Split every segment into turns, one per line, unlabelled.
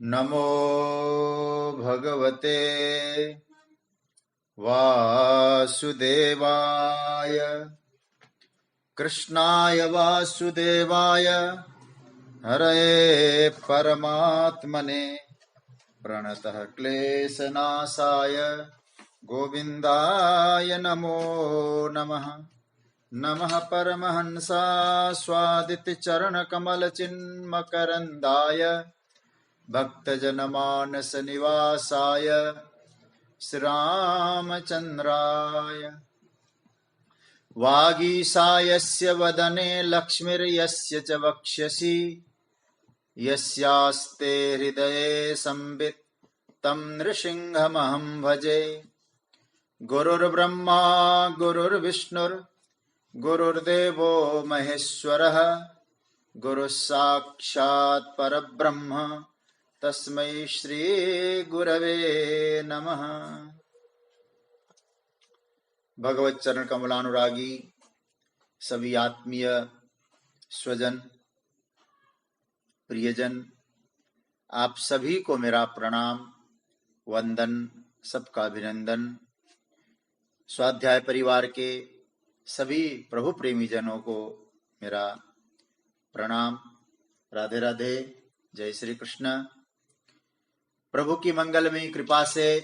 नमो भगवते वासुदेवाय कृष्णाय वासुदेवाय हरये परमात्मने प्रणतः क्लेशनाशाय गोविन्दाय नमो नमः। नमः परमहंसाय स्वादितचरणकमलचिन्मकरन्दाय भक्तजनमानसनिवासाय श्रीरामचन्द्राय वागीशायस्य वदने लक्ष्मीर्यस्य च वक्ष्यसि यस्यास्ते हृदये संवित् तं नृसिंहमहं भजे। गुरुर्ब्रह्मा गुरुर्विष्णुर्गुरुर्देवो महेश्वरः गुरुः साक्षात् परब्रह्म तस्मै श्री गुरवे नमः। भगवत चरण कमलानुरागी सभी आत्मीय स्वजन प्रियजन, आप सभी को मेरा प्रणाम वंदन, सबका अभिनंदन। स्वाध्याय परिवार के सभी प्रभु प्रेमी जनों को मेरा प्रणाम। राधे राधे, जय श्री कृष्ण। प्रभु की मंगलमयी कृपा से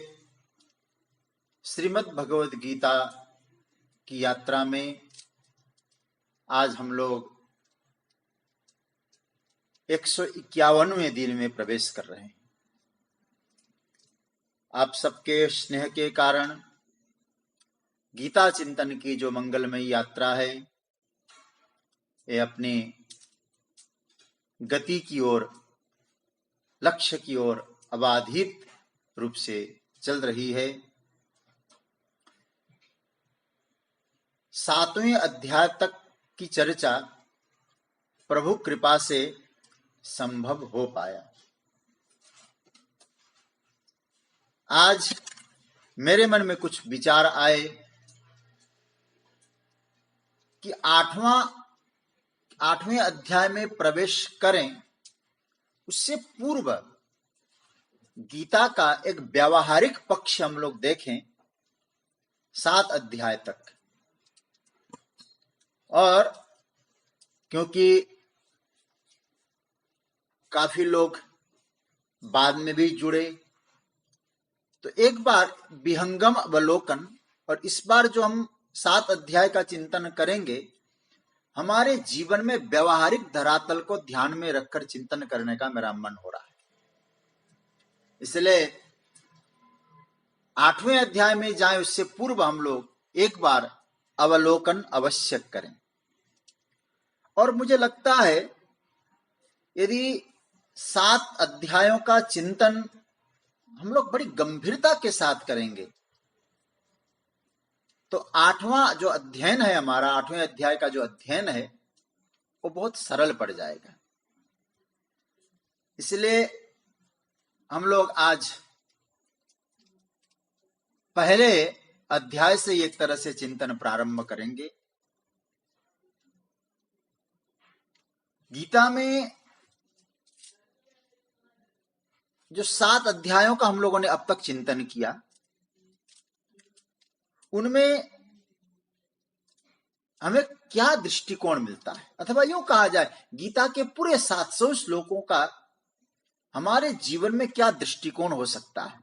श्रीमद् भगवद गीता की यात्रा में आज हम लोग 151वें दिन में प्रवेश कर रहे हैं। आप सबके स्नेह के कारण गीता चिंतन की जो मंगलमयी यात्रा है, ये अपने गति की ओर, लक्ष्य की ओर अबाधित रूप से चल रही है। 7वें अध्याय तक की चर्चा प्रभु कृपा से संभव हो पाया। आज मेरे मन में कुछ विचार आए कि 8वें अध्याय में प्रवेश करें, उससे पूर्व गीता का एक व्यावहारिक पक्ष हम लोग देखें 7 अध्याय तक। और क्योंकि काफी लोग बाद में भी जुड़े, तो एक बार विहंगम अवलोकन, और इस बार जो हम 7 अध्याय का चिंतन करेंगे, हमारे जीवन में व्यवहारिक धरातल को ध्यान में रखकर चिंतन करने का मेरा मन हो रहा है। इसलिए 8वें अध्याय में जाएं उससे पूर्व हम लोग एक बार अवलोकन अवश्य करें। और मुझे लगता है यदि 7 अध्यायों का चिंतन हम लोग बड़ी गंभीरता के साथ करेंगे तो 8वां जो अध्ययन है, हमारा 8वें अध्याय का जो अध्ययन है, वो बहुत सरल पड़ जाएगा। इसलिए हम लोग आज पहले अध्याय से एक तरह से चिंतन प्रारंभ करेंगे। गीता में जो 7 अध्यायों का हम लोगों ने अब तक चिंतन किया, उनमें हमें क्या दृष्टिकोण मिलता है, अथवा यूं कहा जाए गीता के पूरे 700 श्लोकों का हमारे जीवन में क्या दृष्टिकोण हो सकता है।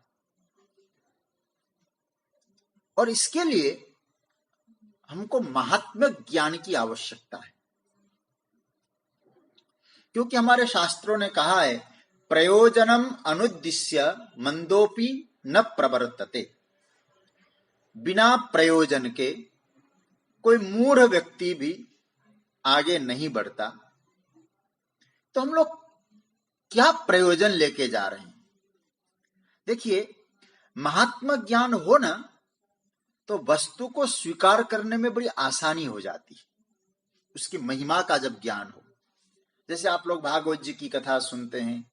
और इसके लिए हमको महात्म्य ज्ञान की आवश्यकता है, क्योंकि हमारे शास्त्रों ने कहा है प्रयोजनम अनुद्दिश्य मंदोपि न प्रवर्तते। बिना प्रयोजन के कोई मूढ़ व्यक्ति भी आगे नहीं बढ़ता। तो हम लोग क्या प्रयोजन लेके जा रहे हैं? देखिए, महात्मा ज्ञान हो ना, तो वस्तु को स्वीकार करने में बड़ी आसानी हो जाती है, उसकी महिमा का जब ज्ञान हो। जैसे आप लोग भागवत जी की कथा सुनते हैं,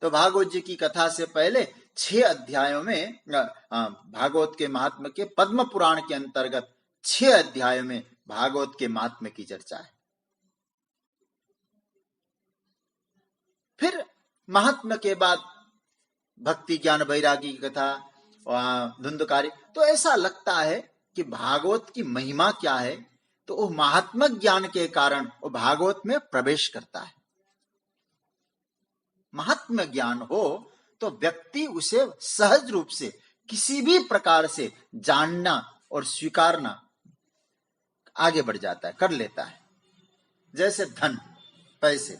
तो भागवत जी की कथा से पहले 6 अध्यायों में भागवत के महात्म्य के, पद्म पुराण के अंतर्गत 6 अध्यायों में भागवत के महात्म्य की चर्चा है। फिर महात्म्य के बाद भक्ति ज्ञान वैरागी की कथा, धुंधकारी, तो ऐसा लगता है कि भागवत की महिमा क्या है, तो वो महात्मा ज्ञान के कारण वो भागवत में प्रवेश करता है। महात्मा ज्ञान हो तो व्यक्ति उसे सहज रूप से किसी भी प्रकार से जानना और स्वीकारना आगे बढ़ जाता है, कर लेता है। जैसे धन, पैसे।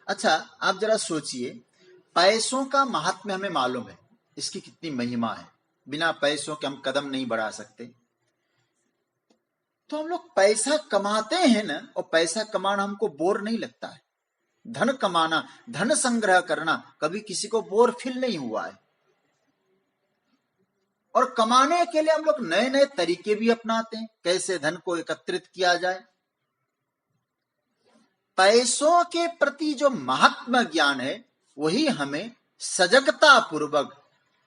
अच्छा, आप जरा सोचिए, पैसों का महात्म्य हमें मालूम है, इसकी कितनी महिमा है। बिना पैसों के हम कदम नहीं बढ़ा सकते। तो हम लोग पैसा कमाते हैं ना, और पैसा कमाना हमको बोर नहीं लगता है। धन कमाना, धन संग्रह करना कभी किसी को बोर फील नहीं हुआ है। और कमाने के लिए हम लोग नए नए तरीके भी अपनाते हैं, कैसे धन को एकत्रित किया जाए। पैसों के प्रति जो महात्मा ज्ञान है वही हमें सजगता पूर्वक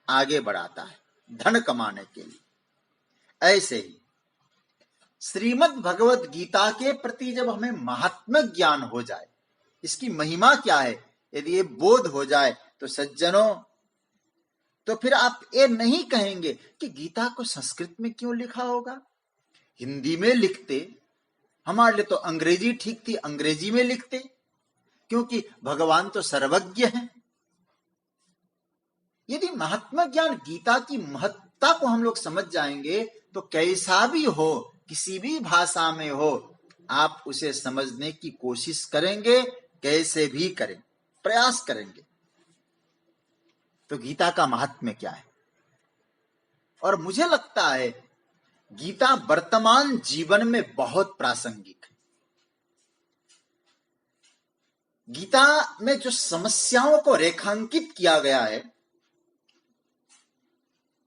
आगे बढ़ाता है धन कमाने के लिए। ऐसे ही श्रीमद् भगवत गीता के प्रति जब हमें महात्मा ज्ञान हो जाए, इसकी महिमा क्या है, यदि ये बोध हो जाए तो सज्जनों, तो फिर आप ये नहीं कहेंगे कि गीता को संस्कृत में क्यों लिखा होगा। हिंदी में लिखते, हमारे लिए तो अंग्रेजी ठीक थी, अंग्रेजी में लिखते, क्योंकि भगवान तो सर्वज्ञ हैं। यदि महात्मा ज्ञान गीता की महत्ता को हम लोग समझ जाएंगे तो कैसा भी हो, किसी भी भाषा में हो, आप उसे समझने की कोशिश करेंगे, कैसे भी करें, प्रयास करेंगे। तो गीता का महात्म्य क्या है। और मुझे लगता है गीता वर्तमान जीवन में बहुत प्रासंगिक है। गीता में जो समस्याओं को रेखांकित किया गया है,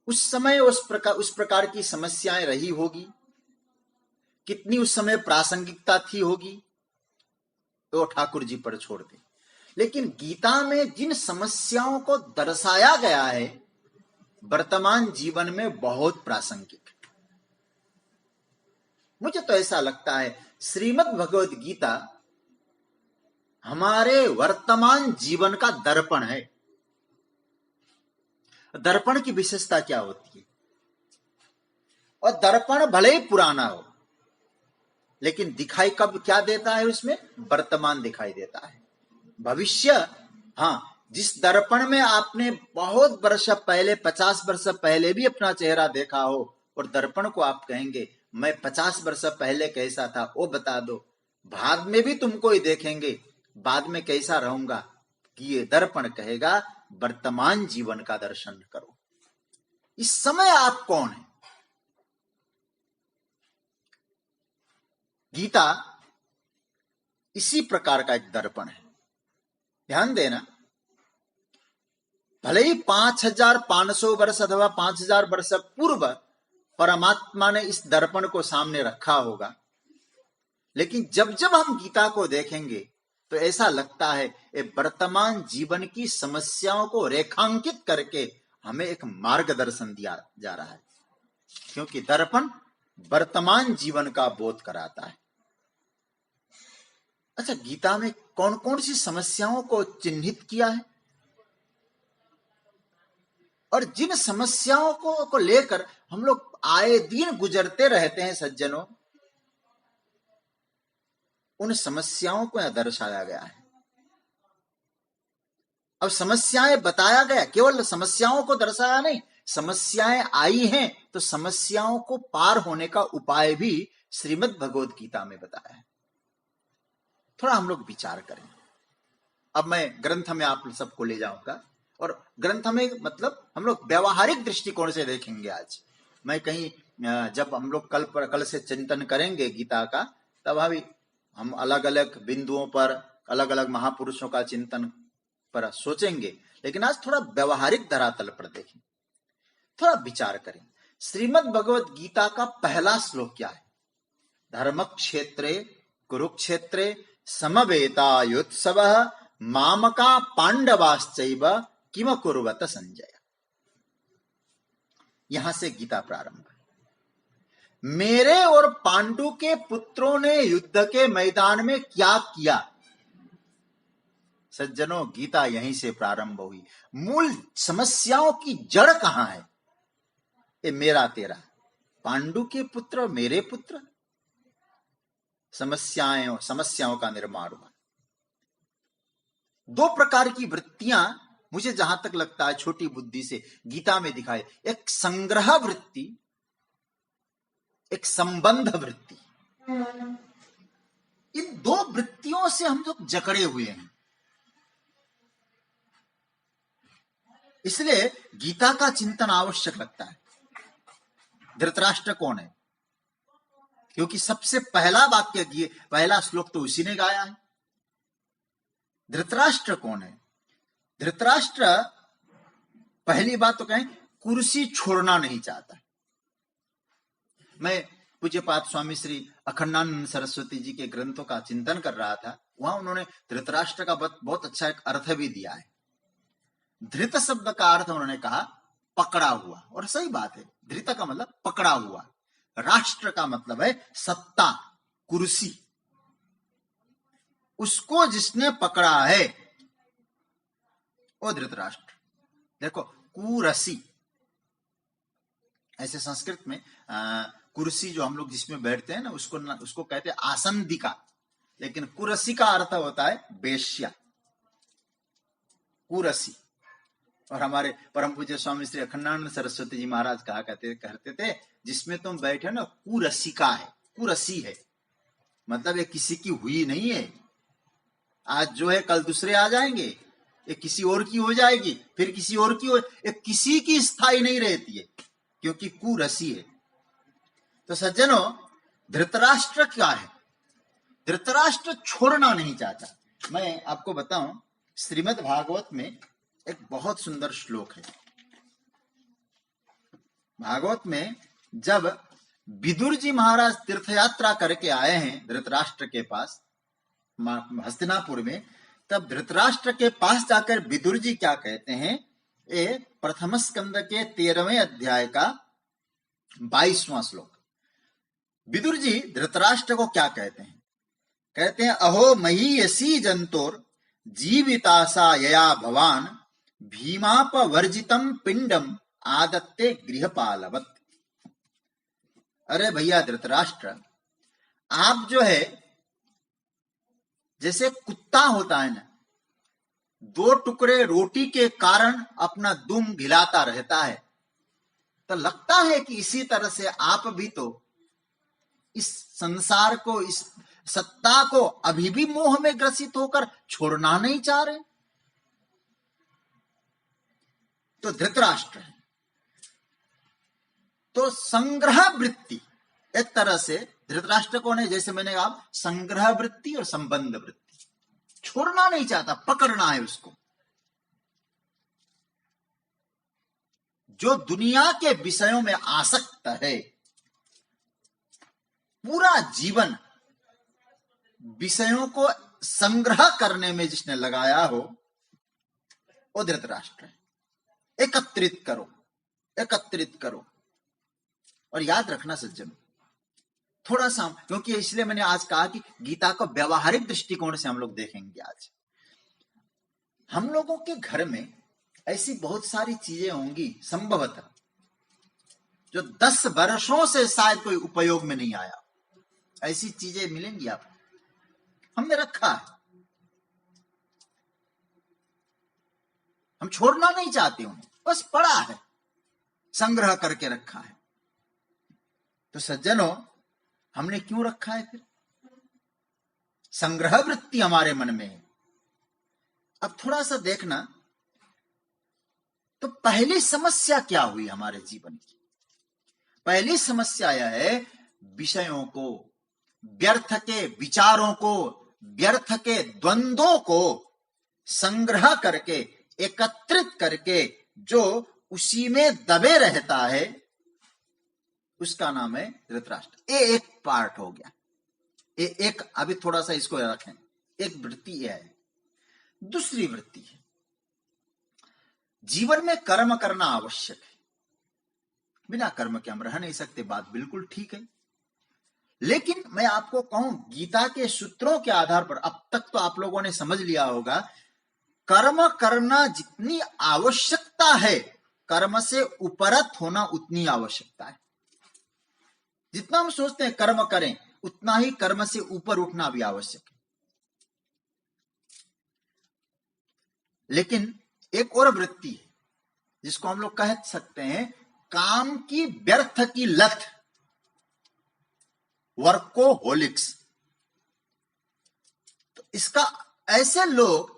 उस समय उस प्रकार की समस्याएं रही होगी, कितनी उस समय प्रासंगिकता थी होगी, तो ठाकुर जी पर छोड़ दे। लेकिन गीता में जिन समस्याओं को दर्शाया गया है वर्तमान जीवन में बहुत प्रासंगिक है। मुझे तो ऐसा लगता है श्रीमद् भगवद गीता हमारे वर्तमान जीवन का दर्पण है। दर्पण की विशेषता क्या होती है, और दर्पण भले ही पुराना हो लेकिन दिखाई कब क्या देता है, उसमें वर्तमान दिखाई देता है। भविष्य, हाँ, जिस दर्पण में आपने बहुत वर्ष पहले, 50 वर्ष पहले भी अपना चेहरा देखा हो, और दर्पण को आप कहेंगे मैं 50 वर्ष पहले कैसा था वो बता दो, बाद में भी तुमको ही देखेंगे, बाद में कैसा रहूंगा, कि ये दर्पण कहेगा वर्तमान जीवन का दर्शन करो, इस समय आप कौन है। गीता इसी प्रकार का एक दर्पण है। ध्यान देना, भले ही 5500 वर्ष अथवा 5000 वर्ष पूर्व परमात्मा ने इस दर्पण को सामने रखा होगा, लेकिन जब जब हम गीता को देखेंगे तो ऐसा लगता है ये वर्तमान जीवन की समस्याओं को रेखांकित करके हमें एक मार्गदर्शन दिया जा रहा है, क्योंकि दर्पण वर्तमान जीवन का बोध कराता है। अच्छा, गीता में कौन कौन सी समस्याओं को चिन्हित किया है, और जिन समस्याओं को लेकर हम लोग आए दिन गुजरते रहते हैं सज्जनों, उन समस्याओं को यहां दर्शाया गया है। अब समस्याएं बताया गया, केवल समस्याओं को दर्शाया नहीं, समस्याएं आई हैं तो समस्याओं को पार होने का उपाय भी श्रीमद् भगवद गीता में बताया है। थोड़ा हम लोग विचार करें। अब मैं ग्रंथ में आप सबको ले जाऊंगा, और ग्रंथ में मतलब हम लोग व्यवहारिक दृष्टिकोण से देखेंगे। आज मैं कहीं, जब हम लोग कल से चिंतन करेंगे गीता का, तब हम अलग अलग बिंदुओं पर अलग अलग महापुरुषों का चिंतन पर सोचेंगे, लेकिन आज थोड़ा व्यवहारिक धरातल पर देखें, थोड़ा विचार करें। श्रीमद् भगवद गीता का पहला श्लोक क्या है? धर्म क्षेत्रे कुरुक्षेत्रे समवेतायुत्सवः मामका पांडवाश्चैव किम कुर्वत संजय। यहां से गीता प्रारंभ है। मेरे और पांडु के पुत्रों ने युद्ध के मैदान में क्या किया, सज्जनों, गीता यहीं से प्रारंभ हुई। मूल समस्याओं की जड़ कहां है? ये मेरा तेरा, पांडु के पुत्र मेरे पुत्र, समस्याओं का निर्माण हुआ। दो प्रकार की वृत्तियां मुझे जहां तक लगता है छोटी बुद्धि से गीता में दिखाई, एक संग्रह वृत्ति, एक संबंध वृत्ति। इन दो वृत्तियों से हम लोग जकड़े हुए हैं। इसलिए गीता का चिंतन आवश्यक लगता है। धृतराष्ट्र कौन है? क्योंकि सबसे पहला वाक्य, पहला श्लोक तो उसी ने गाया है। धृतराष्ट्र कौन है? धृतराष्ट्र, पहली बात तो कहें, कुर्सी छोड़ना नहीं चाहता। मैं पूज्यपाद स्वामी श्री अखंडानंद सरस्वती जी के ग्रंथों का चिंतन कर रहा था, वहां उन्होंने धृतराष्ट्र का बहुत अच्छा एक अर्थ भी दिया है। धृत शब्द का अर्थ उन्होंने कहा पकड़ा हुआ, और सही बात है। धृत का मतलब पकड़ा हुआ, राष्ट्र का मतलब है सत्ता, कुर्सी। उसको जिसने पकड़ा है वो धृतराष्ट्र। देखो, कुरसी, ऐसे संस्कृत में कुर्सी जो हम लोग जिसमें बैठते हैं ना, उसको कहते हैं आसंदिका, लेकिन कुरसी का अर्थ होता है बेश्या, कुरसी। और हमारे परम पूज्य स्वामी श्री अखंडानंद सरस्वती जी महाराज कहा कहते थे, जिसमें तुम बैठे ना, कुरसिका है, कुरसी है, मतलब ये किसी की हुई नहीं है। आज जो है कल दूसरे आ जाएंगे, ये किसी और की हो जाएगी, फिर किसी और की ये किसी की स्थायी नहीं रहती है, क्योंकि कुरसी है। तो सज्जनों, धृतराष्ट्र क्या है? धृतराष्ट्र छोड़ना नहीं चाहता। मैं आपको बताऊं, श्रीमद् भागवत में एक बहुत सुंदर श्लोक है। भागवत में जब विदुर जी महाराज तीर्थ यात्रा करके आए हैं धृतराष्ट्र के पास हस्तिनापुर में, तब धृतराष्ट्र के पास जाकर विदुर जी क्या कहते हैं? ये प्रथम स्कंद के 13वें अध्याय का 22वां श्लोक। विदुर जी धृतराष्ट्र को क्या कहते हैं? कहते हैं, अहो महीयसी जंतोर जीवितासा यया भवान भीमापवर्जितम पिंडम आदत्ते गृहपालवत। अरे भैया धृतराष्ट्र, आप जो है जैसे कुत्ता होता है ना, 2 टुकड़े रोटी के कारण अपना दुम घिलाता रहता है, तो लगता है कि इसी तरह से आप भी तो इस संसार को, इस सत्ता को अभी भी मोह में ग्रसित होकर छोड़ना नहीं चाह रहे। तो धृतराष्ट्र है। तो संग्रह वृत्ति, एक तरह से धृतराष्ट्र कौन है? जैसे मैंने कहा, संग्रह वृत्ति और संबंध वृत्ति, छोड़ना नहीं चाहता, पकड़ना है उसको। जो दुनिया के विषयों में आसक्त है, पूरा जीवन विषयों को संग्रह करने में जिसने लगाया हो, वो धृतराष्ट्र है। एकत्रित करो, एकत्रित करो। और याद रखना सज्जन, थोड़ा सा, क्योंकि इसलिए मैंने आज कहा कि गीता को व्यवहारिक दृष्टिकोण से हम लोग देखेंगे। आज हम लोगों के घर में ऐसी बहुत सारी चीजें होंगी संभवतः जो 10 वर्षों से शायद कोई उपयोग में नहीं आया। ऐसी चीजें मिलेंगी आपको, हमने रखा है, हम छोड़ना नहीं चाहते, उन्हें बस पड़ा है, संग्रह करके रखा है। तो सज्जनों, हमने क्यों रखा है? फिर संग्रह वृत्ति हमारे मन में है। अब थोड़ा सा देखना, तो पहली समस्या क्या हुई हमारे जीवन की? पहली समस्या यह है, विषयों को, व्यर्थ के विचारों को, व्यर्थ के द्वंद्वों को संग्रह करके, एकत्रित करके जो उसी में दबे रहता है, उसका नाम है धृतराष्ट्र। ये एक पार्ट हो गया। ये एक, अभी थोड़ा सा इसको रखें, एक वृत्ति यह है। दूसरी वृत्ति है, जीवन में कर्म करना आवश्यक है, बिना कर्म के हम रह नहीं सकते, बात बिल्कुल ठीक है। लेकिन मैं आपको कहूं, गीता के सूत्रों के आधार पर अब तक तो आप लोगों ने समझ लिया होगा कर्म करना जितनी आवश्यकता है, कर्म से उपरत होना उतनी आवश्यकता है। जितना हम सोचते हैं कर्म करें, उतना ही कर्म से ऊपर उठना भी आवश्यक है। लेकिन एक और वृत्ति है जिसको हम लोग कह सकते हैं काम की व्यर्थ की लत, वर्कोहोलिक्स। तो इसका ऐसे लोग,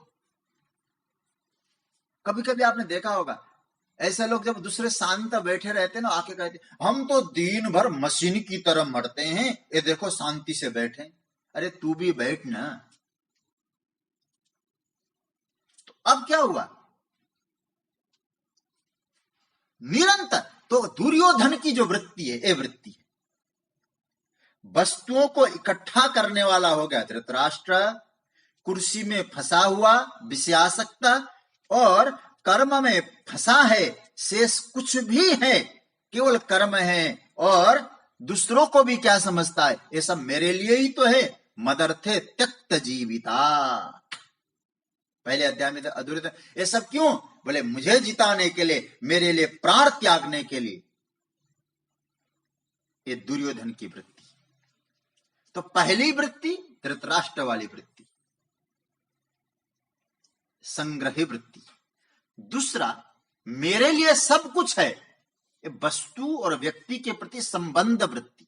कभी कभी आपने देखा होगा, ऐसे लोग जब दूसरे शांत बैठे रहते ना, आके कहते हम तो दिन भर मशीन की तरह मरते हैं, ये देखो शांति से बैठे। अरे तू भी बैठ ना। तो अब क्या हुआ, निरंतर तो दुर्योधन की जो वृत्ति है, ये वृत्ति है, वस्तुओं को इकट्ठा करने वाला हो गया धृतराष्ट्र, कुर्सी में फंसा हुआ विषयासक्त, और कर्म में फंसा है, शेष कुछ भी है, केवल कर्म है। और दूसरों को भी क्या समझता है, ये सब मेरे लिए ही तो है, मदर्थे त्यक्त जीविता। पहले अध्याय में अधूरे, ये सब क्यों, बोले मुझे जिताने के लिए, मेरे लिए प्राण त्यागने के लिए। ये दुर्योधन की वृत्ति। तो पहली वृत्ति धृतराष्ट्र वाली वृत्ति, संग्रही वृत्ति। दूसरा, मेरे लिए सब कुछ है, ये वस्तु और व्यक्ति के प्रति संबंध वृत्ति।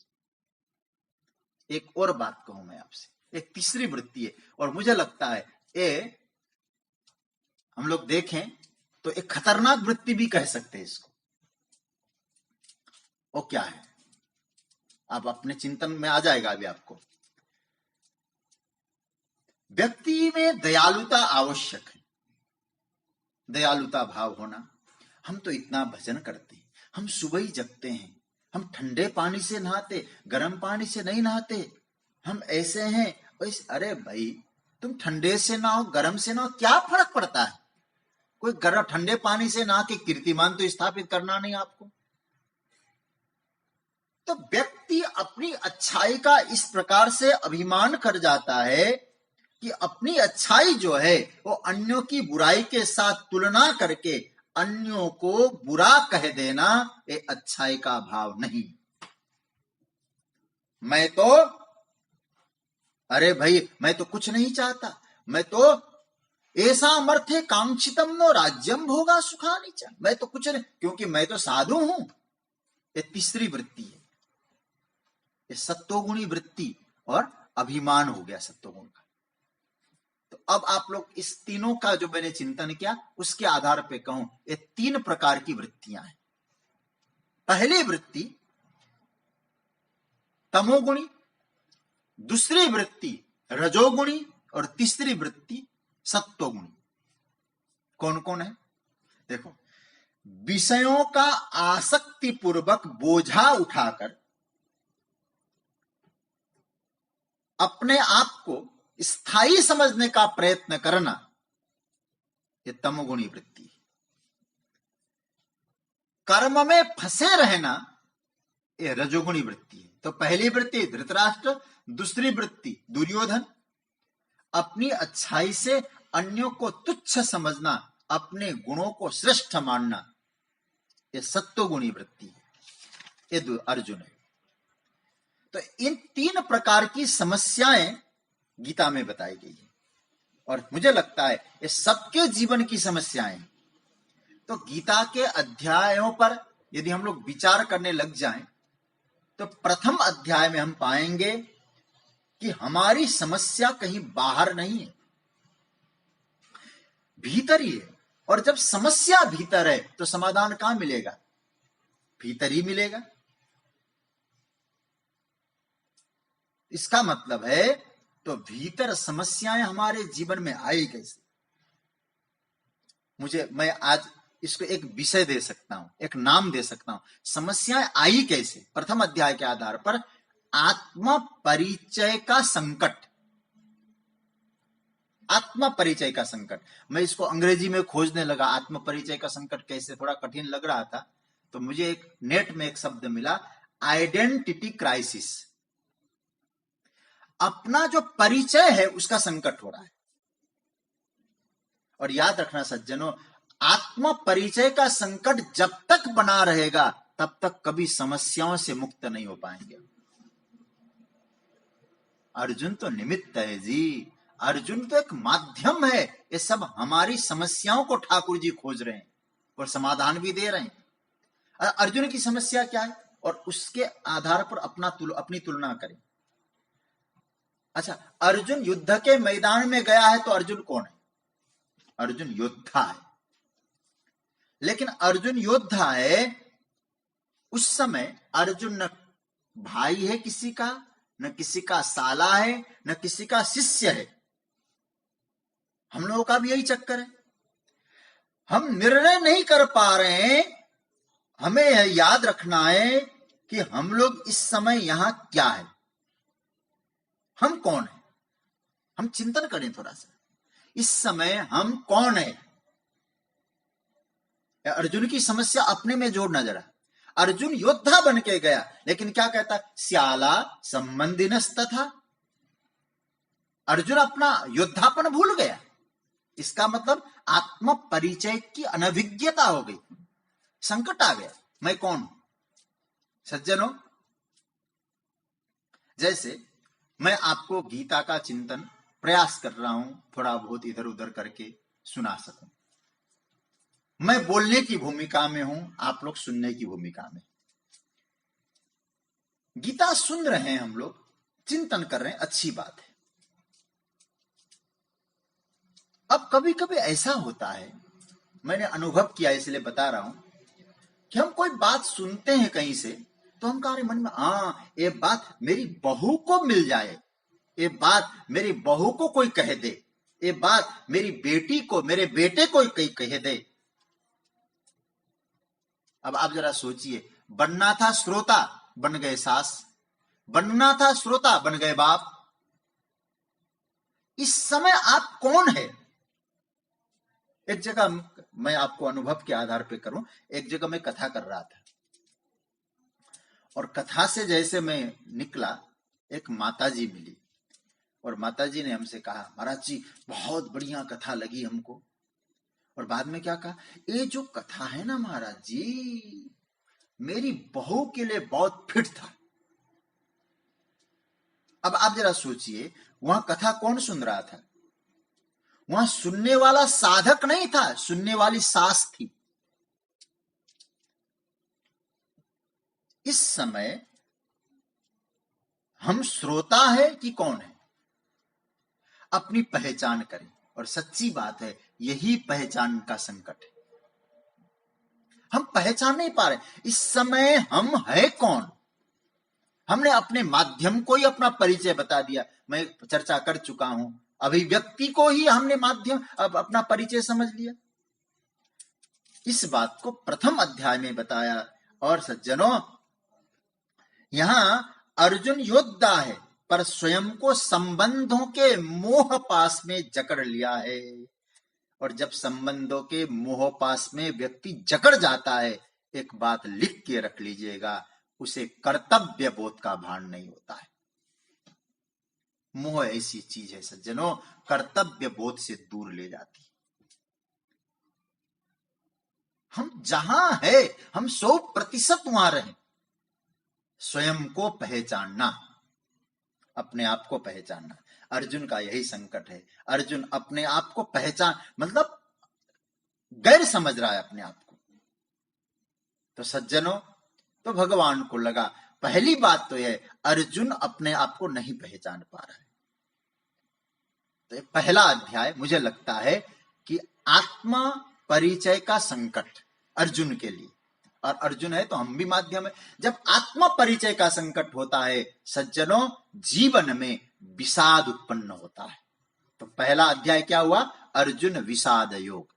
एक और बात कहूं मैं आपसे, एक तीसरी वृत्ति है, और मुझे लगता है ये हम लोग देखें तो एक खतरनाक वृत्ति भी कह सकते हैं इसको। वो क्या है, आप अपने चिंतन में आ जाएगा अभी आपको। व्यक्ति में दयालुता आवश्यक है, दयालुता भाव होना। हम तो इतना भजन करते हैं, हम सुबह ही जगते हैं, हम ठंडे पानी से नहाते, गर्म पानी से नहीं नहाते, हम ऐसे हैं वैसे। अरे भाई, तुम ठंडे से नहाओ गर्म से नहाओ, क्या फर्क पड़ता है। कोई गर्म ठंडे पानी से नहा के कीर्तिमान तो स्थापित करना नहीं आपको। तो व्यक्ति अपनी अच्छाई का इस प्रकार से अभिमान कर जाता है कि अपनी अच्छाई जो है वो अन्यों की बुराई के साथ तुलना करके अन्यों को बुरा कह देना, ये अच्छाई का भाव नहीं। मैं तो, अरे भाई मैं तो कुछ नहीं चाहता, मैं तो ऐसा अमर्थे कांक्षितम नो राज्यम भोगा सुखानि च, मैं तो कुछ नहीं, क्योंकि मैं तो साधु हूं। ये तीसरी वृत्ति है, ये सत्वगुणी वृत्ति और अभिमान हो गया सत्वगुण का। तो अब आप लोग इस तीनों का जो मैंने चिंतन किया, उसके आधार पे कहूं, ये तीन प्रकार की वृत्तियां हैं। पहली वृत्ति तमोगुणी, दूसरी वृत्ति रजोगुणी, और तीसरी वृत्ति सत्वगुणी। कौन कौन है देखो, विषयों का आसक्ति पूर्वक बोझा उठाकर अपने आप को स्थायी समझने का प्रयत्न करना, यह तमोगुणी वृत्ति है। कर्म में फंसे रहना, यह रजोगुणी वृत्ति है। तो पहली वृत्ति धृतराष्ट्र, दूसरी वृत्ति दुर्योधन, अपनी अच्छाई से अन्यों को तुच्छ समझना, अपने गुणों को श्रेष्ठ मानना, यह सत्वगुणी वृत्ति है, ये अर्जुन है। तो इन तीन प्रकार की समस्याएं गीता में बताई गई है, और मुझे लगता है ये सबके जीवन की समस्याएं। तो गीता के अध्यायों पर यदि हम लोग विचार करने लग जाएं, तो प्रथम अध्याय में हम पाएंगे कि हमारी समस्या कहीं बाहर नहीं है, भीतर ही है। और जब समस्या भीतर है तो समाधान कहां मिलेगा, भीतर ही मिलेगा। इसका मतलब है, तो भीतर समस्याएं हमारे जीवन में आई कैसे। मैं आज इसको एक विषय दे सकता हूं, एक नाम दे सकता हूं, समस्याएं आई कैसे। प्रथम अध्याय के आधार पर आत्म परिचय का संकट, आत्म परिचय का संकट। मैं इसको अंग्रेजी में खोजने लगा, आत्म परिचय का संकट कैसे, थोड़ा कठिन लग रहा था, तो मुझे एक नेट में एक शब्द मिला, आइडेंटिटी क्राइसिस। अपना जो परिचय है उसका संकट हो रहा है। और याद रखना सज्जनों, आत्म परिचय का संकट जब तक बना रहेगा तब तक कभी समस्याओं से मुक्त नहीं हो पाएंगे। अर्जुन तो निमित्त है जी, अर्जुन तो एक माध्यम है। ये सब हमारी समस्याओं को ठाकुर जी खोज रहे हैं और समाधान भी दे रहे हैं। अर्जुन की समस्या क्या है और उसके आधार पर अपनी तुलना करें। अच्छा, अर्जुन युद्ध के मैदान में गया है तो अर्जुन कौन है? अर्जुन योद्धा है। लेकिन अर्जुन योद्धा है, उस समय अर्जुन न भाई है किसी का, न किसी का साला है, न किसी का शिष्य है। हम लोगों का भी यही चक्कर है, हम निर्णय नहीं कर पा रहे हैं। हमें याद रखना है कि हम लोग इस समय यहां क्या है, हम कौन है। हम चिंतन करें थोड़ा सा, इस समय हम कौन है। अर्जुन की समस्या अपने में जोड़ना जरा। अर्जुन योद्धा बन के गया, लेकिन क्या कहता, श्याला संबंधिनस्तथा। अर्जुन अपना योद्धापन भूल गया। इसका मतलब आत्म परिचय की अनभिज्ञता हो गई, संकट आ गया, मैं कौन हूं। सज्जनों, जैसे मैं आपको गीता का चिंतन प्रयास कर रहा हूं, थोड़ा बहुत इधर उधर करके सुना सकूं। मैं बोलने की भूमिका में हूं, आप लोग सुनने की भूमिका में। गीता सुन रहे हैं, हम लोग चिंतन कर रहे हैं, अच्छी बात है। अब कभी कभी ऐसा होता है, मैंने अनुभव किया इसलिए बता रहा हूं, कि हम कोई बात सुनते हैं कहीं से, तो हम कह मन में, हाँ ये बात मेरी बहू को मिल जाए, ये बात मेरी बहू को कोई कह दे, ये बात मेरी बेटी को, मेरे बेटे को कोई कह दे। अब आप जरा सोचिए, बनना था श्रोता बन गए सास, बनना था श्रोता बन गए बाप। इस समय आप कौन है? एक जगह मैं आपको अनुभव के आधार पे करूं, एक जगह मैं कथा कर रहा था और कथा से जैसे मैं निकला, एक माताजी मिली और माताजी ने हमसे कहा, महाराज जी बहुत बढ़िया कथा लगी हमको। और बाद में क्या कहा, ये जो कथा है ना महाराज जी, मेरी बहू के लिए बहुत फिट था। अब आप जरा सोचिए, वहां कथा कौन सुन रहा था? वहां सुनने वाला साधक नहीं था, सुनने वाली सास थी। इस समय हम श्रोता है कि कौन है? अपनी पहचान करें। और सच्ची बात है, यही पहचान का संकट है। हम पहचान नहीं पा रहे इस समय हम है कौन। हमने अपने माध्यम को ही अपना परिचय बता दिया। मैं चर्चा कर चुका हूं, अभिव्यक्ति को ही हमने माध्यम अब अपना परिचय समझ लिया। इस बात को प्रथम अध्याय में बताया। और सज्जनों, यहां अर्जुन योद्धा है, पर स्वयं को संबंधों के मोह पास में जकड़ लिया है। और जब संबंधों के मोह पास में व्यक्ति जकड़ जाता है, एक बात लिख के रख लीजिएगा, उसे कर्तव्य बोध का भान नहीं होता है। मोह ऐसी चीज है सज्जनों, कर्तव्य बोध से दूर ले जाती है। हम जहां है, हम 100% वहां रहे। स्वयं को पहचानना, अपने आप को पहचानना, अर्जुन का यही संकट है। अर्जुन अपने आप को पहचान मतलब गैर समझ रहा है अपने आप को। तो सज्जनों, तो भगवान को लगा, पहली बात तो यह, अर्जुन अपने आप को नहीं पहचान पा रहा है। तो पहला अध्याय मुझे लगता है कि आत्मा परिचय का संकट अर्जुन के लिए, और अर्जुन है तो हम भी माध्यम है। जब आत्मा परिचय का संकट होता है सज्जनों, जीवन में विषाद उत्पन्न होता है। तो पहला अध्याय क्या हुआ? अर्जुन विषाद योग।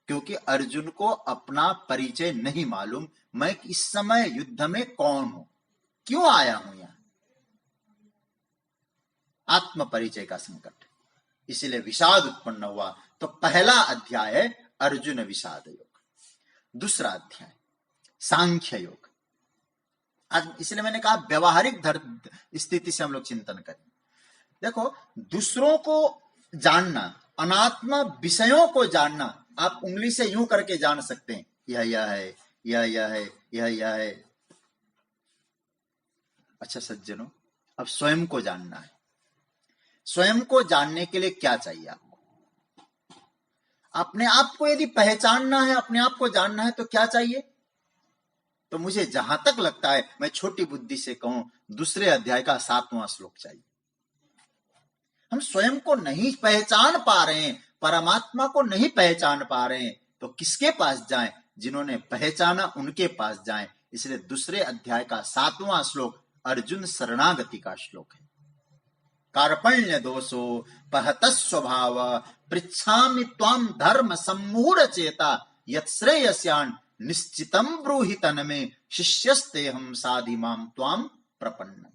क्योंकि अर्जुन को अपना परिचय नहीं मालूम, मैं इस समय युद्ध में कौन हूं, क्यों आया हूं यहां। आत्म परिचय का संकट, इसलिए विषाद उत्पन्न हुआ। तो पहला अध्याय है अर्जुन विषाद योग। दूसरा अध्याय सांख्य योग। आज इसलिए मैंने कहा व्यवहारिक स्थिति से हम लोग चिंतन करें। देखो, दूसरों को जानना अनात्मा विषयों को जानना, आप उंगली से यूं करके जान सकते हैं, यह है, यह है, यह है। अच्छा सज्जनों, अब स्वयं को जानना है। स्वयं को जानने के लिए क्या चाहिए आपको? अपने आप को यदि पहचानना है, अपने आप को जानना है तो क्या चाहिए? तो मुझे जहां तक लगता है, मैं छोटी बुद्धि से कहूं, दूसरे अध्याय का 7वां श्लोक चाहिए। हम स्वयं को नहीं पहचान पा रहे हैं, परमात्मा को नहीं पहचान पा रहे हैं, तो किसके पास जाएं? जिन्होंने पहचाना उनके पास जाएं। इसलिए दूसरे अध्याय का 7वां श्लोक अर्जुन शरणागति का श्लोक है। कार्पण्य दोषो पहत स्वभाव पृच्छामि त्वाम धर्म सम्मूढ़ चेता यत् श्रेयस्यान् निश्चितम ब्रूहि तन्मे शिष्यस्ते हम साधि माम त्वाम प्रपन्न।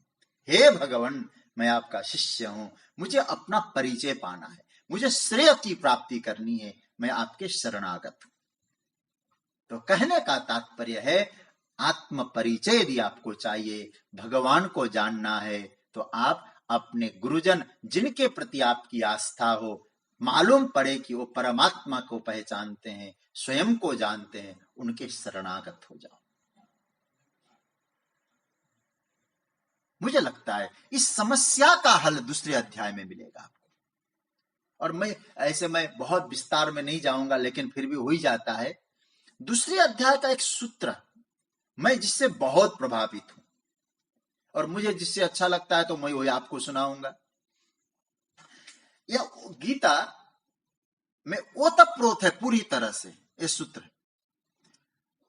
हे भगवान, मैं आपका शिष्य हूं, मुझे अपना परिचय पाना है, मुझे श्रेय की प्राप्ति करनी है, मैं आपके शरणागत हूं। तो कहने का तात्पर्य है, आत्म परिचय यदि आपको चाहिए, भगवान को जानना है, तो आप अपने गुरुजन जिनके प्रति आपकी आस्था हो, मालूम पड़े कि वो परमात्मा को पहचानते हैं, स्वयं को जानते हैं, उनके शरणागत हो जाओ। मुझे लगता है इस समस्या का हल दूसरे अध्याय में मिलेगा आपको। और मैं बहुत विस्तार में नहीं जाऊंगा, लेकिन फिर भी हो ही जाता है। दूसरे अध्याय का एक सूत्र, मैं जिससे बहुत प्रभावित हूं और मुझे जिससे अच्छा लगता है, तो मैं वही आपको सुनाऊंगा। यह गीता में ओतप्रोत है पूरी तरह से ये सूत्र,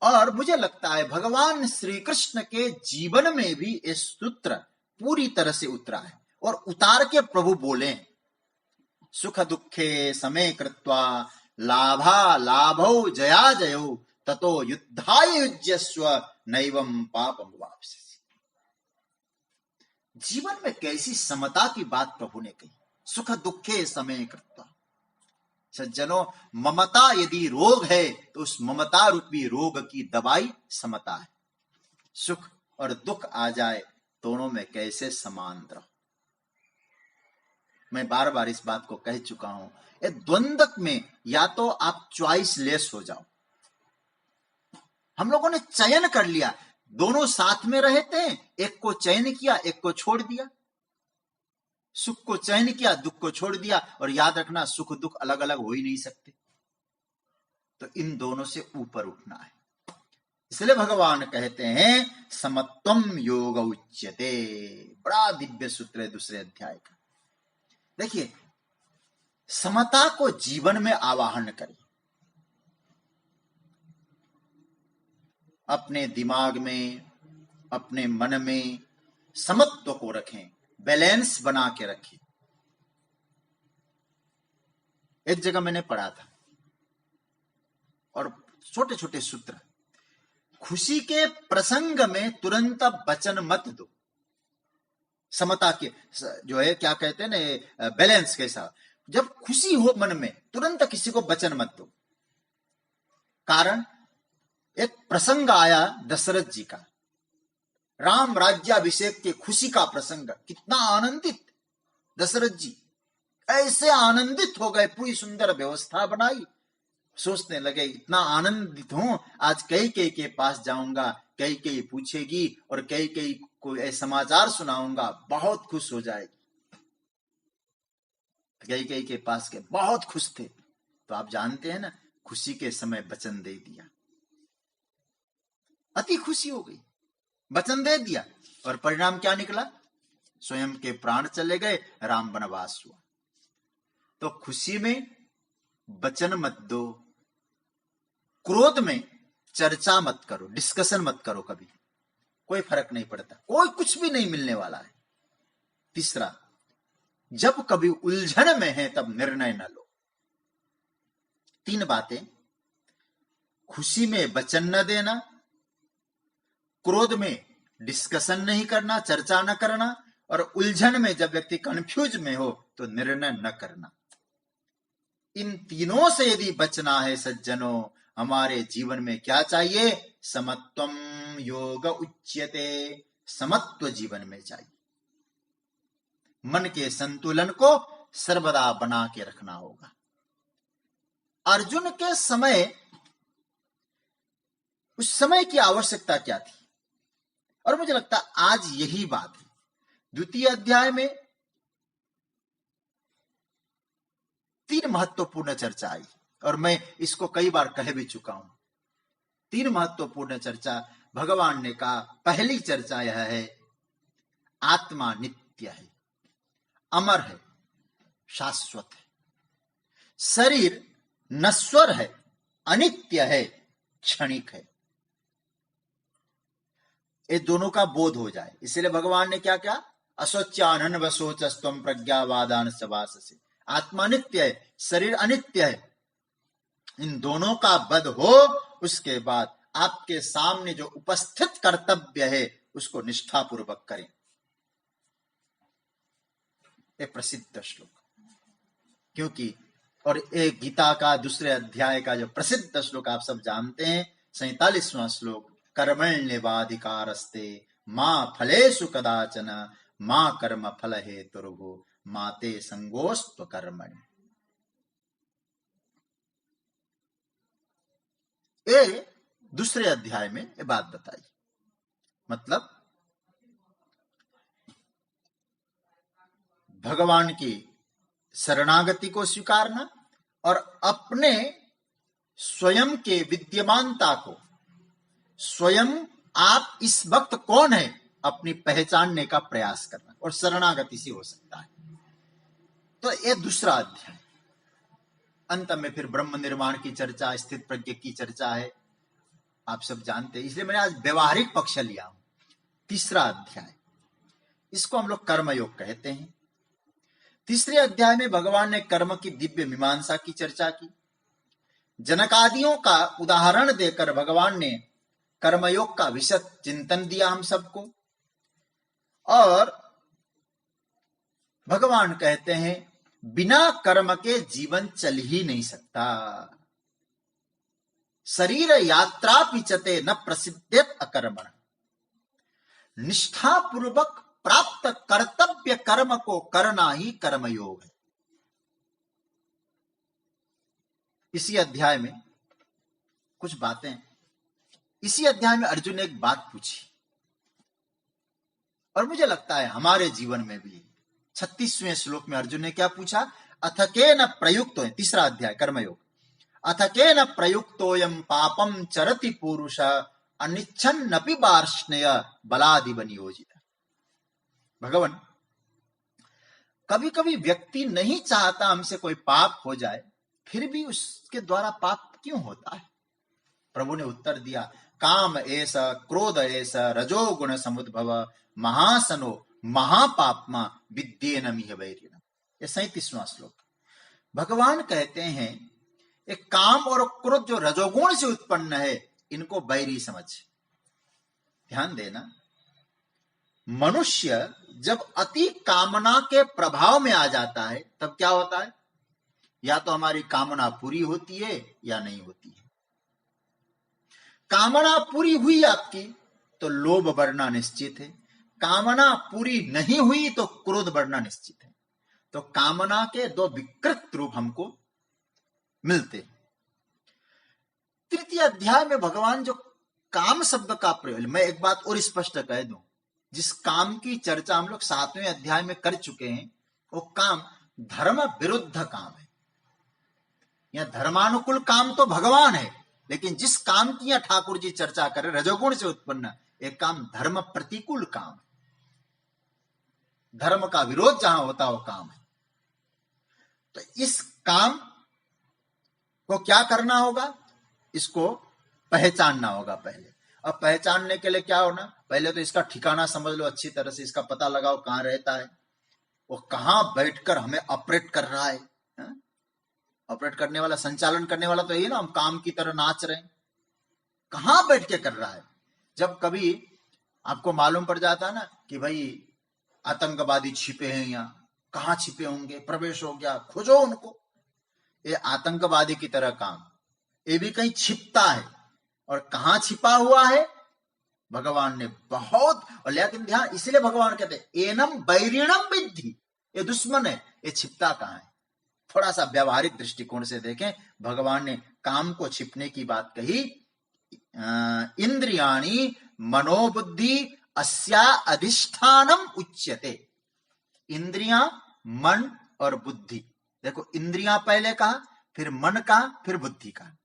और मुझे लगता है भगवान श्री कृष्ण के जीवन में भी ये सूत्र पूरी तरह से उतरा है, और उतार के प्रभु बोले, सुख दुखे समे कृत्वा लाभा लाभौ जया जयो ततो युद्धाय युज्यस्व नैवं पापम वाप्स्यसि। जीवन में कैसी समता की बात प्रभु ने कही, सुख दुखे समे कृत्वा। सज्जनों, ममता यदि रोग है तो उस ममता रूपी रोग की दवाई समता है। सुख और दुख आ जाए, दोनों में कैसे समान रहो। मैं बार बार इस बात को कह चुका हूं, ये द्वंद्व में या तो आप चॉइस लेस हो जाओ। हम लोगों ने चयन कर लिया, दोनों साथ में रहते हैं, एक को चयन किया, एक को छोड़ दिया। सुख को चयन किया, दुख को छोड़ दिया। और याद रखना, सुख दुख अलग अलग हो ही नहीं सकते, तो इन दोनों से ऊपर उठना है। इसलिए भगवान कहते हैं समत्वम योग उच्यते। बड़ा दिव्य सूत्र है दूसरे अध्याय का। देखिए, समता को जीवन में आवाहन करें, अपने दिमाग में, अपने मन में समत्व को रखें, बैलेंस बना के रखें। एक जगह मैंने पढ़ा था, और छोटे छोटे सूत्र, खुशी के प्रसंग में तुरंत वचन मत दो। समता के जो है, क्या कहते हैं ना, बैलेंस कैसा, जब खुशी हो मन में, तुरंत किसी को वचन मत दो। कारण, एक प्रसंग आया दशरथ जी का, राम राज्याभिषेक के खुशी का प्रसंग। कितना आनंदित दशरथ जी, ऐसे आनंदित हो गए, पूरी सुंदर व्यवस्था बनाई। सोचने लगे, इतना आनंदित हूं, आज कैकेयी के पास जाऊंगा, कैकेयी पूछेगी और कैकेयी को समाचार सुनाऊंगा, बहुत खुश हो जाएगी। कैकेयी के पास के बहुत खुश थे। तो आप जानते हैं ना, खुशी के समय वचन दे दिया, अति खुशी हो गई, वचन दे दिया, और परिणाम क्या निकला? स्वयं के प्राण चले गए, राम वनवास हुआ। तो खुशी में वचन मत दो, क्रोध में चर्चा मत करो, डिस्कशन मत करो, कभी कोई फर्क नहीं पड़ता, कोई कुछ भी नहीं मिलने वाला है। तीसरा, जब कभी उलझन में है तब निर्णय न लो। 3 बातें, खुशी में वचन न देना, क्रोध में डिस्कशन नहीं करना, चर्चा न करना, और उलझन में जब व्यक्ति कंफ्यूज में हो तो निर्णय न करना। इन तीनों से यदि बचना है सज्जनों, हमारे जीवन में क्या चाहिए? समत्वम योग उच्यते। समत्व जीवन में चाहिए। मन के संतुलन को सर्वदा बना के रखना होगा। अर्जुन के समय उस समय की आवश्यकता क्या थी? और मुझे लगता है आज यही बात है। द्वितीय अध्याय में 3 महत्वपूर्ण चर्चा आई और मैं इसको कई बार कह भी चुका हूं। 3 महत्वपूर्ण चर्चा भगवान ने कहा। पहली चर्चा यह है, आत्मा नित्य है, अमर है, शाश्वत है। शरीर नश्वर है, अनित्य है, क्षणिक है। ये दोनों का बोध हो जाए, इसलिए भगवान ने क्या क्या, असोच्यानन वसोचस्तम प्रज्ञावादान सवास से। आत्मा नित्य है, शरीर अनित्य है। इन दोनों का बध हो, उसके बाद आपके सामने जो उपस्थित कर्तव्य है उसको निष्ठापूर्वक करें। ये प्रसिद्ध श्लोक, क्योंकि और एक गीता का दूसरे अध्याय का जो प्रसिद्ध श्लोक आप सब जानते हैं, 47वां श्लोक, कर्मण्येवाधिकारस्ते मां फलेषु कदाचन मां कर्म फल हेतुर्भुः मां ते संगोऽस्त्व कर्मणि। ये दूसरे अध्याय में ये बात बताई। मतलब भगवान की शरणागति को स्वीकारना और अपने स्वयं के विद्यमानता को, स्वयं आप इस वक्त कौन है, अपनी पहचानने का प्रयास करना, और शरणागति से हो सकता है। तो ये दूसरा अध्याय। अंत में फिर ब्रह्म निर्माण की चर्चा, स्थित प्रज्ञ की चर्चा है, आप सब जानते हैं, इसलिए मैंने आज व्यवहारिक पक्ष लिया हूं। तीसरा अध्याय, इसको हम लोग कर्मयोग कहते हैं। तीसरे अध्याय में भगवान ने कर्म की दिव्य मीमांसा की चर्चा की। जनकादियों का उदाहरण देकर भगवान ने कर्मयोग का विशद चिंतन दिया हम सबको। और भगवान कहते हैं, बिना कर्म के जीवन चल ही नहीं सकता। शरीर यात्रा पिचते न प्रसिद्धेत अकर्मण। निष्ठापूर्वक प्राप्त कर्तव्य कर्म को करना ही कर्मयोग है। इसी अध्याय में कुछ बातें, इसी अध्याय में अर्जुन ने एक बात पूछी और मुझे लगता है हमारे जीवन में भी 36वें श्लोक में अर्जुन ने क्या पूछा, अथ केन प्रयुक्तो, तीसरा अध्याय कर्मयोग, अथ केन प्रयुक्तोयम पापम चरति पुरुष अनिच्छन्नपि वार्ष्णेय बलादिव नियोजित। भगवान, कभी कभी व्यक्ति नहीं चाहता हमसे कोई पाप हो जाए, फिर भी उसके द्वारा पाप क्यों होता है? प्रभु ने उत्तर दिया, काम ऐसा, क्रोध ऐसा, रजोगुण समुद्भव, महासनो महापापमा विद्येन मिह वैरिणम्। ये 37वां श्लोक। भगवान कहते हैं, एक काम और क्रोध जो रजोगुण से उत्पन्न है, इनको बैरी समझ। ध्यान देना, मनुष्य जब अति कामना के प्रभाव में आ जाता है तब क्या होता है, या तो हमारी कामना पूरी होती है या नहीं होती है। कामना पूरी हुई आपकी तो लोभ बढ़ना निश्चित है, कामना पूरी नहीं हुई तो क्रोध बढ़ना निश्चित है। तो कामना के 2 विकृत रूप हमको मिलते हैं। तृतीय अध्याय में भगवान जो काम शब्द का प्रयोग, मैं एक बात और स्पष्ट कह दूं, जिस काम की चर्चा हम लोग 7वें अध्याय में कर चुके हैं, वो काम धर्म विरुद्ध काम है। या धर्मानुकूल काम तो भगवान है, लेकिन जिस काम की यहाँ ठाकुर जी चर्चा करें, रजोगुण से उत्पन्न एक काम धर्म प्रतिकूल काम है। धर्म का विरोध जहां होता है वो काम है। तो इस काम को क्या करना होगा, इसको पहचानना होगा पहले। अब पहचानने के लिए क्या होना, पहले तो इसका ठिकाना समझ लो अच्छी तरह से, इसका पता लगाओ कहां रहता है, वो कहां बैठकर हमें ऑपरेट कर रहा है। ऑपरेट करने वाला, संचालन करने वाला तो यही ना, हम काम की तरह नाच रहे हैं, कहां बैठ के कर रहा है। जब कभी आपको मालूम पड़ जाता है ना कि भाई आतंकवादी छिपे हैं यहाँ, कहां छिपे होंगे, प्रवेश हो गया, खोजो उनको। ये आतंकवादी की तरह काम, ये भी कहीं छिपता है, और कहां छिपा हुआ है भगवान ने बहुत, और लेकिन ध्यान, इसलिए भगवान कहते हैं एनम बैरिणम विद्धि, ये दुश्मन है, ये छिपता कहां है। थोड़ा सा व्यवहारिक दृष्टिकोण से देखें, भगवान ने काम को छिपने की बात कही, इंद्रियाणि मनोबुद्धि अस्या अधिष्ठानम उच्यते। इंद्रियां, मन और बुद्धि, देखो इंद्रियां पहले कहा, फिर मन कहा, फिर बुद्धि कहा।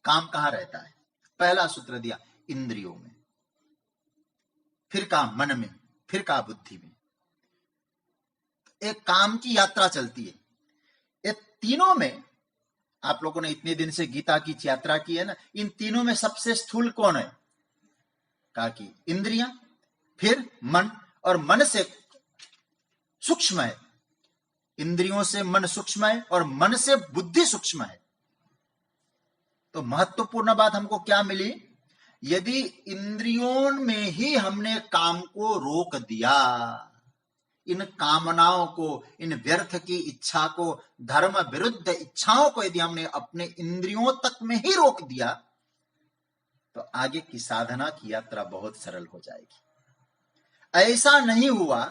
काम कहां रहता है? पहला सूत्र दिया इंद्रियों में, फिर कहा मन में, फिर कहा बुद्धि में। एक काम की यात्रा चलती है। ये तीनों में, आप लोगों ने इतने दिन से गीता की यात्रा की है ना, इन तीनों में सबसे स्थूल कौन है? कहा कि इंद्रियां, फिर मन, और मन से सूक्ष्म है। इंद्रियों से मन सूक्ष्म है और मन से बुद्धि सूक्ष्म है। तो महत्वपूर्ण बात हमको क्या मिली? यदि इंद्रियों में ही हमने काम को रोक दिया, इन कामनाओं को, इन व्यर्थ की इच्छा को, धर्म विरुद्ध इच्छाओं को यदि हमने अपने इंद्रियों तक में ही रोक दिया, तो आगे की साधना की यात्रा बहुत सरल हो जाएगी। ऐसा नहीं हुआ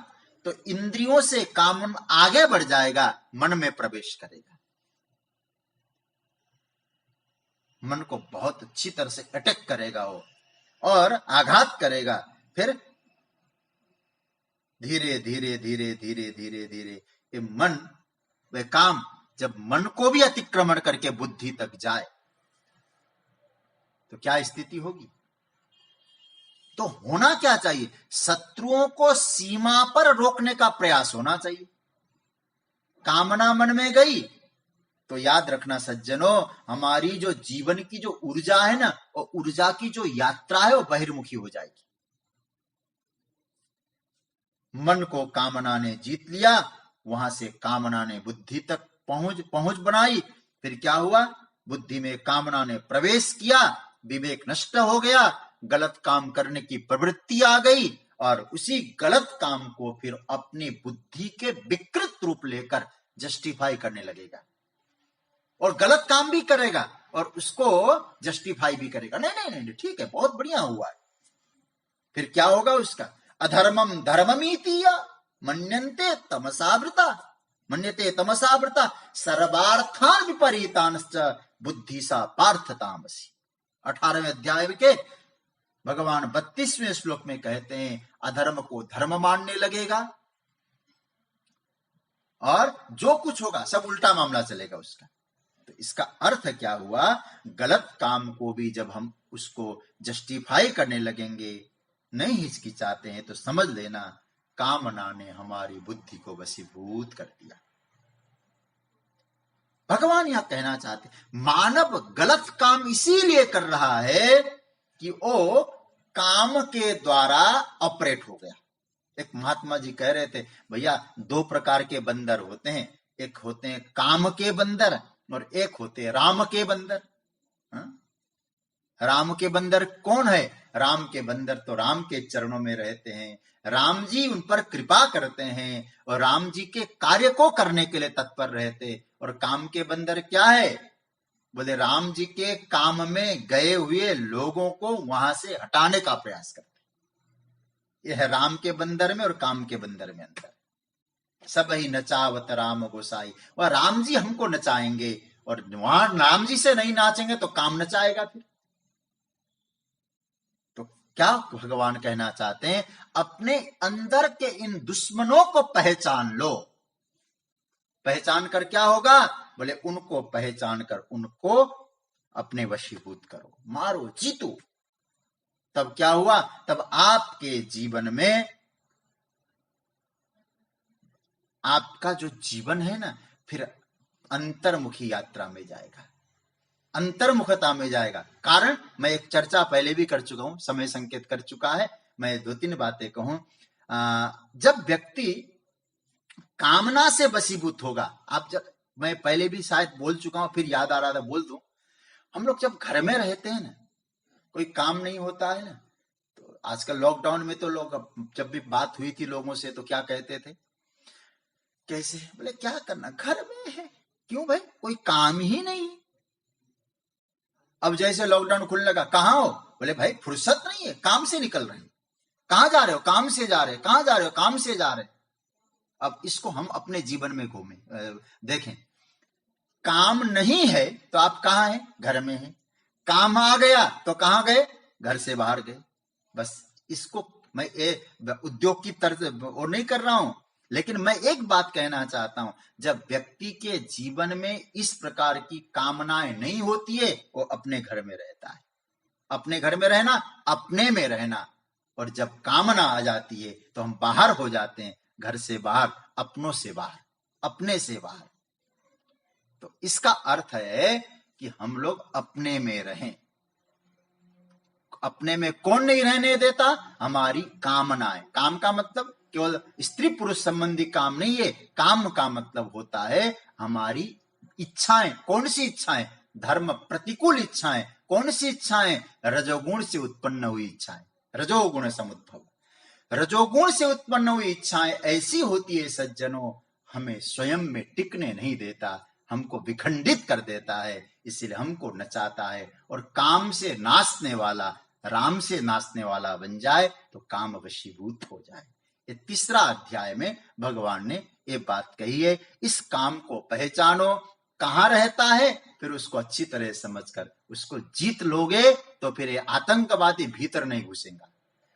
तो इंद्रियों से काम आगे बढ़ जाएगा, मन में प्रवेश करेगा, मन को बहुत अच्छी तरह से अटैक करेगा वो, और आघात करेगा। फिर धीरे धीरे धीरे धीरे धीरे धीरे ये मन, वे काम जब मन को भी अतिक्रमण करके बुद्धि तक जाए तो क्या स्थिति होगी? तो होना क्या चाहिए? शत्रुओं को सीमा पर रोकने का प्रयास होना चाहिए। कामना मन में गई तो याद रखना सज्जनों, हमारी जो जीवन की जो ऊर्जा है ना, वो ऊर्जा की जो यात्रा है वो बहिर्मुखी हो जाएगी। मन को कामना ने जीत लिया, वहां से कामना ने बुद्धि तक पहुंच बनाई। फिर क्या हुआ? बुद्धि में कामना ने प्रवेश किया, विवेक नष्ट हो गया, गलत काम करने की प्रवृत्ति आ गई, और उसी गलत काम को फिर अपनी बुद्धि के विकृत रूप लेकर जस्टिफाई करने लगेगा, और गलत काम भी करेगा और उसको जस्टिफाई भी करेगा। नहीं नहीं नहीं, ठीक है, बहुत बढ़िया हुआ है। फिर क्या होगा उसका? अधर्मम धर्ममीति मन्यन्ते तमसावृता, मन्यते तमसावृता सर्वार्थान विपरीतांश्च बुद्धि सा पार्थतामसि। 18वें अध्याय के भगवान 32वें श्लोक में कहते हैं, अधर्म को धर्म मानने लगेगा और जो कुछ होगा सब उल्टा मामला चलेगा उसका। तो इसका अर्थ क्या हुआ? गलत काम को भी जब हम उसको जस्टिफाई करने लगेंगे, नहीं हिचकिचाते हैं, तो समझ लेना कामना ने हमारी बुद्धि को वशीभूत कर दिया। भगवान यह कहना चाहते, मानव गलत काम इसीलिए कर रहा है कि वो काम के द्वारा ऑपरेट हो गया। एक महात्मा जी कह रहे थे, भैया 2 प्रकार के बंदर होते हैं, एक होते हैं काम के बंदर और एक होते हैं राम के बंदर। राम के बंदर कौन है? राम के बंदर तो राम के चरणों में रहते हैं, राम जी उन पर कृपा करते हैं और राम जी के कार्य को करने के लिए तत्पर रहते। और काम के बंदर क्या है? बोले राम जी के काम में गए हुए लोगों को वहां से हटाने का प्रयास करते। यह है राम के बंदर में और काम के बंदर में अंतर। सब ही नचावत राम गोसाई, वह राम जी हमको नचाएंगे, और वहां राम जी से नहीं नाचेंगे तो काम नचाएगा। फिर तो क्या भगवान कहना चाहते हैं? अपने अंदर के इन दुश्मनों को पहचान लो। पहचान कर क्या होगा? बोले उनको पहचान कर उनको अपने वशीभूत करो, मारो, जीतो। तब क्या हुआ? तब आपके जीवन में आपका जो जीवन है ना, फिर अंतर्मुखी यात्रा में जाएगा, अंतर्मुखता में जाएगा। कारण मैं एक चर्चा पहले भी कर चुका हूं, समय संकेत कर चुका है, मैं 2-3 बातें कहूं। जब व्यक्ति कामना से वशीभूत होगा, मैं पहले भी शायद बोल चुका हूं, फिर याद आ रहा था बोल दूं। हम लोग जब घर में रहते हैं ना, कोई काम नहीं होता है ना, तो आजकल लॉकडाउन में तो लोग, जब भी बात हुई थी लोगों से तो क्या कहते थे? कैसे? बोले क्या करना, घर में है। क्यों भाई? कोई काम ही नहीं। अब जैसे लॉकडाउन खुलने लगा, कहां हो? बोले भाई फुर्सत नहीं है, काम से निकल रहे। कहां जा रहे हो? काम से जा रहे। कहां जा रहे हो? काम से जा रहे। अब इसको हम अपने जीवन में देखें। काम नहीं है तो आप कहाँ हैं? घर में हैं। काम आ गया तो कहाँ गए? घर से बाहर गए। बस इसको मैं उद्योग की तरफ वो नहीं कर रहा हूं, लेकिन मैं एक बात कहना चाहता हूं, जब व्यक्ति के जीवन में इस प्रकार की कामनाएं नहीं होती है, वो अपने घर में रहता है। अपने घर में रहना, अपने में रहना, और जब कामना आ जाती है तो हम बाहर हो जाते हैं, घर से बाहर, अपनों से बाहर, अपने से बाहर। तो इसका अर्थ है कि हम लोग अपने में रहें। अपने में कौन नहीं रहने देता? हमारी कामनाएं। काम का मतलब केवल स्त्री पुरुष संबंधी काम नहीं है। काम का मतलब होता है हमारी इच्छाएं। कौन सी इच्छाएं? धर्म प्रतिकूल इच्छाएं। कौन सी इच्छाएं? रजोगुण से उत्पन्न हुई इच्छाएं, रजोगुण समुद्भव। रजोगुण से उत्पन्न हुई इच्छाएं ऐसी होती है सज्जनों, हमें स्वयं में टिकने नहीं देता, हमको विखंडित कर देता है, इसलिए हमको नचाता है। और काम से नाचने वाला राम से नाचने वाला बन जाए तो काम वशीभूत हो जाए। ये तीसरा अध्याय में भगवान ने ये बात कही है। इस काम को पहचानो, कहाँ रहता है, फिर उसको अच्छी तरह समझकर उसको जीत लोगे तो फिर ये आतंकवादी भीतर नहीं घुसेगा,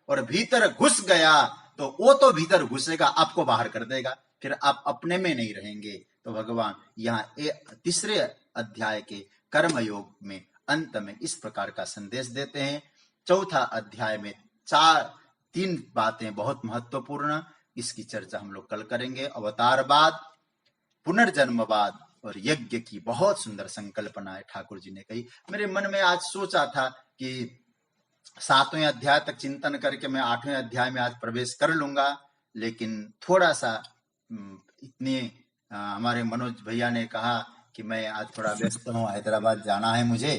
और भीतर घुस गया तो वो तो भीतर घुसेगा, आपको बाहर कर देगा, फिर आप अपने में नहीं रहेंगे। तो भगवान यहाँ तीसरे अध्याय के कर्म योग में अंत में इस प्रकार का संदेश देते हैं। चौथा अध्याय में तीन बातें बहुत महत्वपूर्ण, इसकी चर्चा हम लोग कल करेंगे। अवतारवाद, पुनर्जन्मवाद और यज्ञ की बहुत सुंदर संकल्पना है ठाकुर जी ने कही। मेरे मन में आज सोचा था कि 7वें अध्याय तक चिंतन करके मैं 8वें अध्याय में आज प्रवेश कर लूंगा, लेकिन थोड़ा सा इतने हमारे मनोज भैया ने कहा कि मैं आज थोड़ा व्यस्त हूँ, हैदराबाद जाना है मुझे,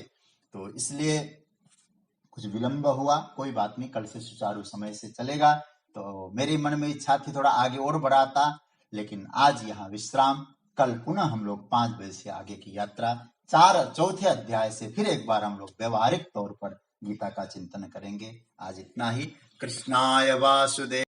तो इसलिए कुछ विलंब हुआ। कोई बात नहीं, कल से सुचारू समय से चलेगा। तो मेरे मन में इच्छा थी थोड़ा आगे और बढ़ाता, लेकिन आज यहाँ विश्राम। कल पुनः हम लोग 5 बजे से आगे की यात्रा, चौथे अध्याय से फिर एक बार हम लोग व्यवहारिक तौर पर गीता का चिंतन करेंगे। आज इतना ही। कृष्णाय वासुदेव